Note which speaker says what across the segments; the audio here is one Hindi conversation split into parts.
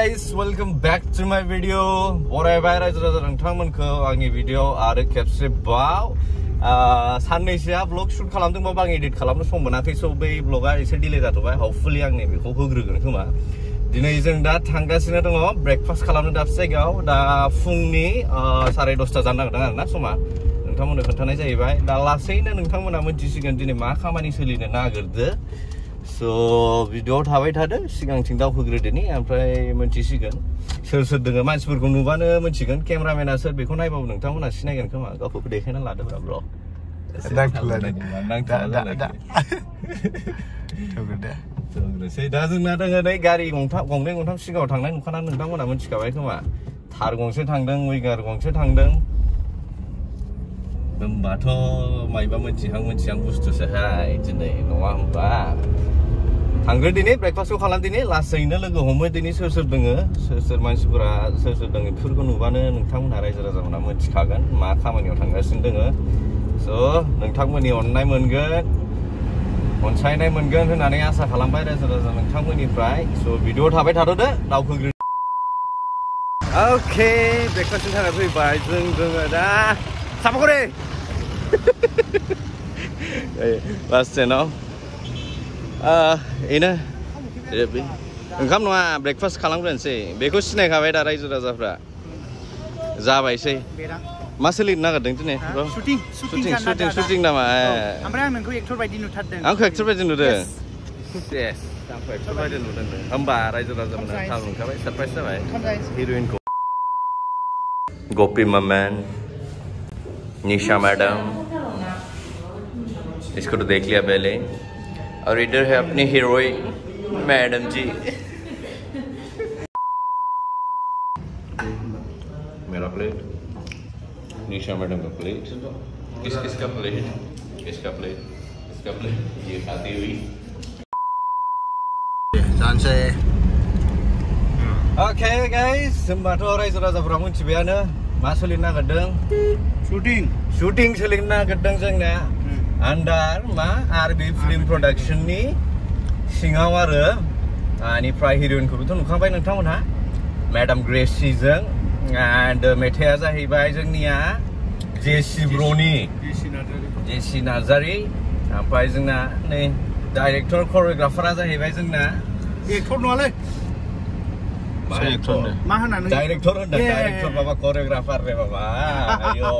Speaker 1: guys, welcome back to my video. बरायबाय रायजो राजा नोंथांमोनखौ आंनि भिडिअ आरो खेबसेबाव साननैसोआ ब्लग शुट खालामदोंबाबो आं एडिट खालामनो सम मोनाखै स' बै ब्लगा एसे डिले जाथ'बाय हपफुली आं बेखौ होग्रोगोन खोमा दिनै जों दा थांगासिनो दङ ब्रेकफास्ट खालामनो दाबसे जायगायाव दा फुंनि 10:30 जानो नागिरदों आरोना समा नोंथांमोननो खोन्थानाय जाहैबाय दा लासैनो नोंथांमोना मोनथिसिगोन दिनै मा खामानि सोलिनो नागिरदो So video थाबाय थादो सिगांथिं दावखोग्रोदोनि ओमफ्राय मोनथिसिगोन सोर सोर दङ मानसिफोरखौ नुबानो मोनथिगोन केमेरामेना सोर बेखौ नायबाबो नोंथांमोना सिनायगोन खोमा गावखौ देखायना लादोब्रा ब्र दा जोंना दङ नै गारि गंनै गंथाम सिगाङाव थांनाय नुखाना नोंथांमोना मोनथिखाबाय खोमा थार गंसे थांदों विगार गंसे थांदों होमबाथ' मायबा मोनथिहां बुस्थुसोहाय दिनै नङा होमबा थांग्रो दिनै ब्रेकफास्टखौ खालाम दिनै लासैनो लोगो हमो दिनै सोर सोर दङ सोर मानसिफोरा सोर सोर दङ बेफोरखौ नुबानो नोंथांमोना रायजो राजामोना मोनथिखागोन मा खामानियाव थांगासिनो दङ स' नोंथांमोननि अननाय मोनगोन अनसायनाय मोनगोन होननानै आसा खालामबाय रायजो राजा नोंथांमोननिफ्राय स' भिडिअ थाबाय थाद'दो दावखोग्रो अके ब्रेकफास्टनि थाखाय फैबाय जों दङ दा सापागुरि Last channel. Ini, ओंखाम नङा ब्रेकफास्ट खालामग्रोनोसै बेखौ सिनायखाबाय दा रायजो राजाफ्रा जाबायसै मा सोलिनो नागिरदों दिनै शुटिं नामा
Speaker 2: ओमफ्राय आं नोंखौ एक्टर बायदि नुथारदों
Speaker 1: आंखौ एक्टर बायदि नुदों यस आंखौ एक्टर बायदि नुदों होमबा रायजो राजामोना थाल मोनखाबाय सारप्राइज जाबाय हिर'इनखौ गपी मैन निशा मैडम इसको तो देख लिया पहले और इधर है अपनी हीरोइन मैडम जी मेरा प्लेट निशा मैडम का प्लेट किसका प्लेट इसका प्लेट ये खाती हुई ओके गाइस होमबाथ' रायजो राजाफोरा मिथिबायानो मा सोलिनो नागिरदों शुटिं सोलिनो नागिरदों जोंना आन्डार मा आरबि फिल्म प्रडाक्शननि सिङाव आरो बेनिफ्राय हिर'इनखौबोथ' नुखांबाय नोंथांमोनहा मेडाम ग्रेसिजों एन्ड मेथाइआ जाहैबाय जोंनिया जेसि ब्र'नि जेसि नार्जारि ओमफ्राय जोंना नै डाइरेक्टर करिय'ग्राफारा जाहैबाय जोंना
Speaker 2: एक्टर नङालै
Speaker 1: डाइरेक्टर बाबा करिय'ग्राफार रे बाबा आयो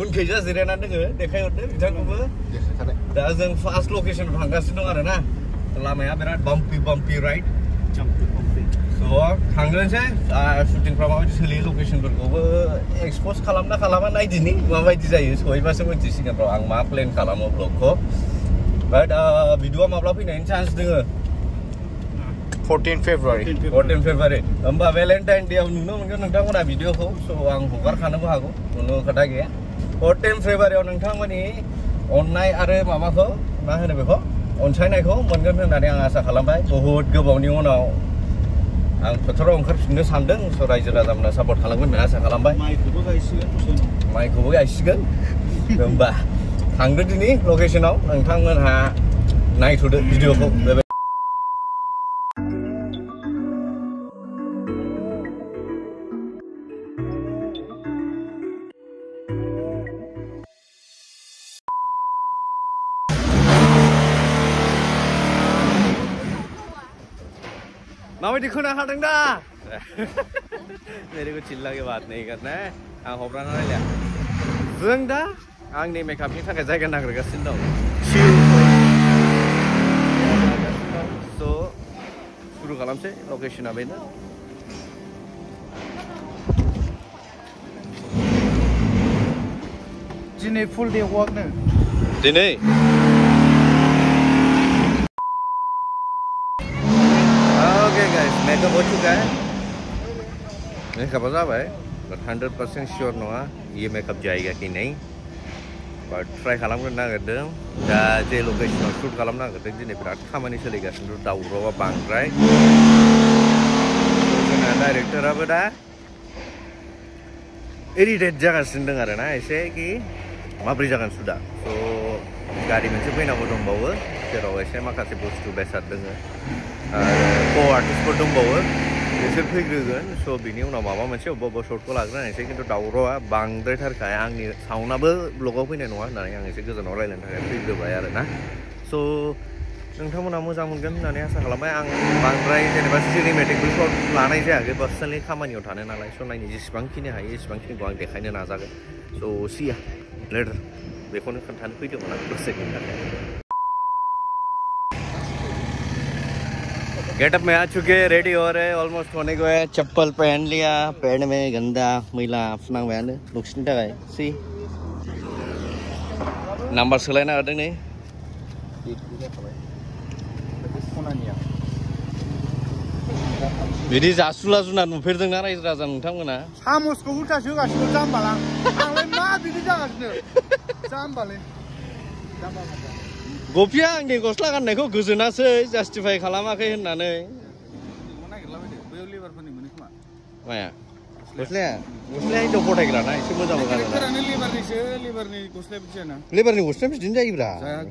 Speaker 1: उनखैजा जिरायनानै दङ देखायहरदो बिथांखौबो दा जों फार्स्ट लकेसनाव थांगासिनो दं आरोना लामाया बिराद बाम्पि राइट स' थांग्रोनोसै शुटिंफ्रा माबायदि सोलियो लकेसनफोरखौबो एक्सप'ज खालामना खालामा नायदिनि माबायदि जायो सहैबासो मोनथिसिगोन र' आं मा प्लेन खालामो ब्लगखौ बाट भिडिअआ माब्ला फैनायनि चान्स दङ
Speaker 2: 14 February
Speaker 1: होमबा भेलेन्टाइन डेआव नुनो मोनगोन नोंथांमोना भिडिअखौ स' आं हगारखानोबो हागौ खुनु खोथा गैया 14 फेब्रुवारियाव नोंथांमोननि अननाय आरो माबाखौ मा होनो बेखौ अनसायनायखौ मोनगोन होननानै आं आसा खालामबाय बहुद गोबावनि उनाव आं फोथाराव ओंखारफिननो सानदों स' रायजो राजामोना सापर्ट खालामगोन होनना आसा खालामबाय माइखौबो गायसिगोन होमबा थांदो दिनै लकेसनाव नोंथांमोनहा नायथ'दो भिडिअखौ माबायदि खोना हादों दा मेरे को चिल्ला के बात नहीं करना है आं हब्राना रायलाया जों दा आंनि मेकआपनि थाखाय जायगा नागिरगासिनो दं स' सुरु खालामसै लकेसना बेनो
Speaker 2: दिनै फुल डे वाक नो
Speaker 1: दिनै मेकअप हो चुका है मेकअप जाबाय बट 100% श्योर नङा ये मेकअप जाएगा कि नहीं बट ट्राई खालामग्रोनो नागिरदों दा जे लकेसनाव शुट खालामनो नागिरदों दिनै बिराद खामानि सोलिगासिनो दावरावआ बांद्राय जोंना डाइरेक्टराबो दा इरिटेट जागासिनो दं आरोना एसे कि माब्रै जागोन सुदा स' गारि मोनसे फैनांगौ दंबावो जेराव एसे माखासे बुस्थु बेसाद दङ को आर्टिस्टफोर दंबावो बिसोर फैग्रोगोन स' बिनि उनाव माबा मोनसे अबेबा शर्टखौ लाग्रोनायसै खिन्थु दावरावआ बांद्रायथारखाय आंनि साउन्डआबो ब्लगाव फैनाय नङा होननानै आं एसे गोजानाव रायज्लायनो थाखाय फैग्रोबाय आरो ना स' नोंथांमोना मोजां मोनगोन होननानै आसा खालामबाय आं बांद्राय जेनेबा सिनेमेटिकबो शर्ट लानाय जायाखै पार्सनेलि खामानियाव थानो नालाय स' नायनो जेसेबांखिनि हायो एसेबांखिनिखौ आं देखायनो नाजागोन स' सिया लेटार बेखौनो खोन्थानो फैदोंमोन आं दसेनि थाखाय गेटअप में आ चुके रेडी हो रहे ऑलमोस्ट होने को है चप्पल पहन लिया पैर में गंदा मैला फुनांबायानो नोंसिनि थाखाय सी नाम्बार सोलायना होदों नै बिदि जासुला जुनार नुफेरदोंना रायजो राजा नोंथांमोना
Speaker 2: सामसखौ उल्थासो होगासिनो जाम्बालां आंलाय मा बिदि जागासिनो जाम्बालै
Speaker 1: गफिया आंनि गस्ला गाननायखौ गोजोनासै जास्टिफाइ खालामाखै होननानै माया गस्लाया हिनजाव फथायग्राना एसे मोजां लेबारनि गस्लाया बिदिनो जायोब्रा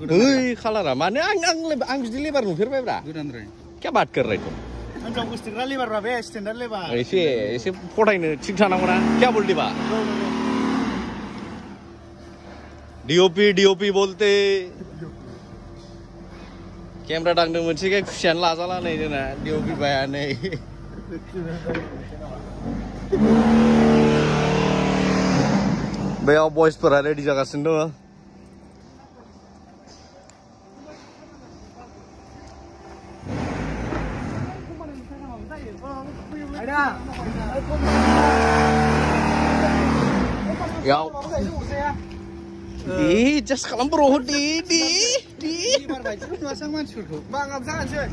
Speaker 1: बै खालारा माने आं बिदि लेबार नुफेरबायब्रा क्या बात कर रहे हो
Speaker 2: हिनजाव बुस्थुग्रा लेबारब्रा बे स्टेन्डार्ड लेबार
Speaker 1: एसे फथायनो थिग थानांगौना क्या बोलती बा डीओपी बोलते कैमरा दांदों मोनसे खुसियानो लाजाला नै जोंना डीओपी बाया नै बेयाव बयसफोरा रेडि जागासिनो दङ याव just खालाम bro di
Speaker 2: लेबार बायदिखौ नुवासै आं मानसिफोरखौ बाङाब जागानोसै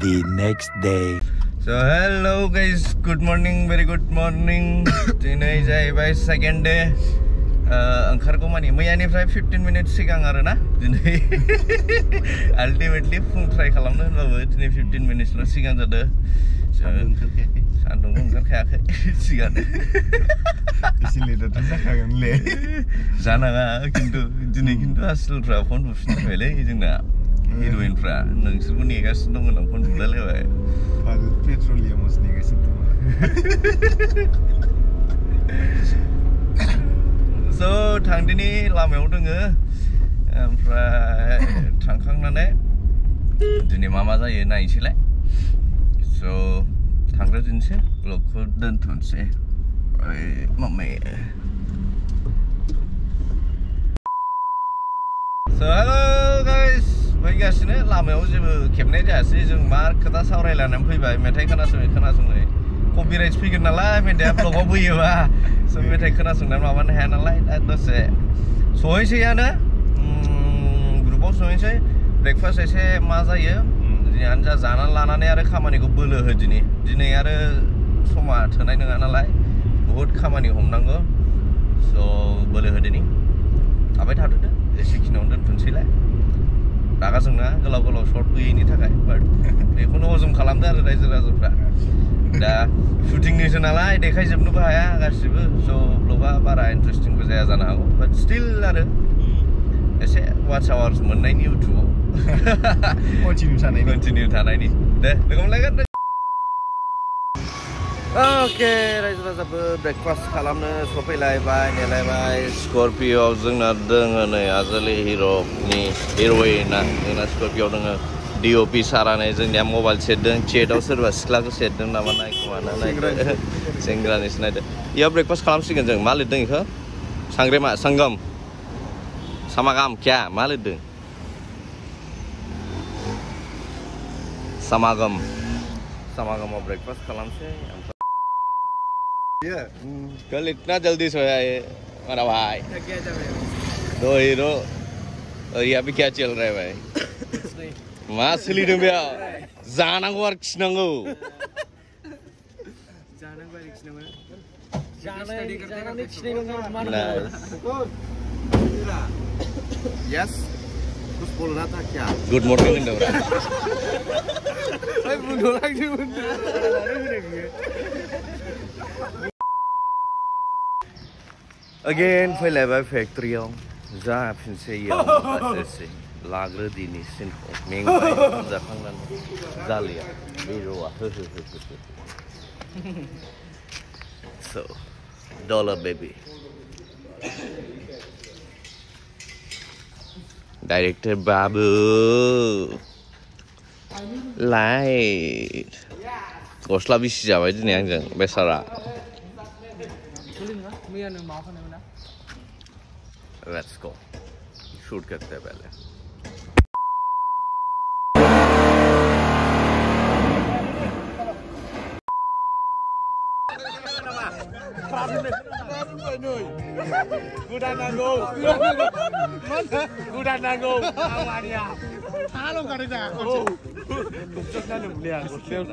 Speaker 3: The next day.
Speaker 1: So hello guys, good morning, very good morning. दिनै जाहैबाय सेकेन्ड डे ओंखारगौ मानि मैयानिफ्राय 15 मिनिट सिगां आरो ना दिनै आल्टिमेटलि फुं ट्राइ खालामनो होनबाबो दिनै 15 मिनिटल' सिगां जादों सान्दुंबो ओंखारखायाखै सिगां
Speaker 3: एसे लेटआथ' जाखागोनलै
Speaker 1: जानाङा दिनै खिन्थु आसोलफ्रा फन बुफिनबायलै जोंना हिर'इनफ्रा नोंसोरखौ नेगासिनो दं होनना फन बुलायलायबाय
Speaker 3: पेट्रलियामसो नेगासिनो दं
Speaker 1: स' थांदिनि लामायाव दोङो ओमफ्राय थांखांनानै दिनै मा जायो नायनोसैलाय स' थांग्रोदिनोसै ब्लगखौ दोनथ'नोसै मामाया स' हेल' गाइस फैगासिनो लामायाव जेबो खेबनाय जायासै जों मा खोथा सावरायलायनानै फैबाय मेथाइ खोनासङै कपिराइट फैगोन नालाय मेथाइआ ब्लगाव फैयोबा स' मेथाइ खोनासंनानै माबानो हाया नालाय दा दसे सहैसैयानो ग्रुपाव सहैसै ब्रेकफास्ट एसे मा जायो जियानो जा जानानै लानानै आरो खामानिखौ बोलो हो दिनै आरो समा थोनाय नङा नालाय बहुद खामानि हमनांगौ स' बोलो होदिनि थाबाय थाथ'दो एसेखिनियावनो दोनथ'नोसैलाय रागा जोंना गोलाव सर्ट गैयैनि थाखाय बाट बेखौनो हजम खालामदो आरो रायजो राजाफ्रा दा शुटिंनिसो नालाय देखायजोबनोबो हाया गासिबो स' ब्लगा बारा इन्टारेस्टिंबो जाया जानो हागौ बाट स्टिल आरो एसे वाच आवार्स मोननायनि इउटुबाव कन्टिनिउ थानायनि दे लोगो मोनलायगोन ओके रायजो राजाबो ब्रेकफास्ट खालामनो सफैलायबाय नेलायबाय स्करपिय'आव जोंना दोङो नै आजोलि हिर'इना जोंना स्करपिय'आव दोङो डिअपि सारानै जोंनिया मबाइल सेरदों चेटआव सोरबा सिख्लाखौ सेरदों नामा नायखोमाना नायदो सेंग्रानिसो नायदो इयाव ब्रेकफास्ट खालामसिगोन जों मा लिरदों इखौ सांग्रेमा संगम समागाम क्या मा लिरदों समागमाव ब्रेकफास्ट खालामसै कल इतना जल्दी सोया ये हमारा भाई दो हीरो और यहाँ पे क्या चल रहा है भाई मा सोलिदों बेयाव जानांगौ आरो खिनांगौ
Speaker 3: Yes. कुछ बोल रहा था क्या?
Speaker 1: गुड मॉर्निंग इंदौरा
Speaker 2: बुंदों लagi
Speaker 1: Again, failabai factory on. Za pinse yang asesi. Lagre dini sin ko. Mengai za khangnan zalia. Biroa. So, dollar baby. Director Babu. Light. Gosla bisi jabai dini anjing besara. Let's go. Shoot करते हैं पहले.
Speaker 3: Kuda nanggung, awannya.
Speaker 2: Halo, kau dah.
Speaker 3: Kucuk nanggung liang, kucuk.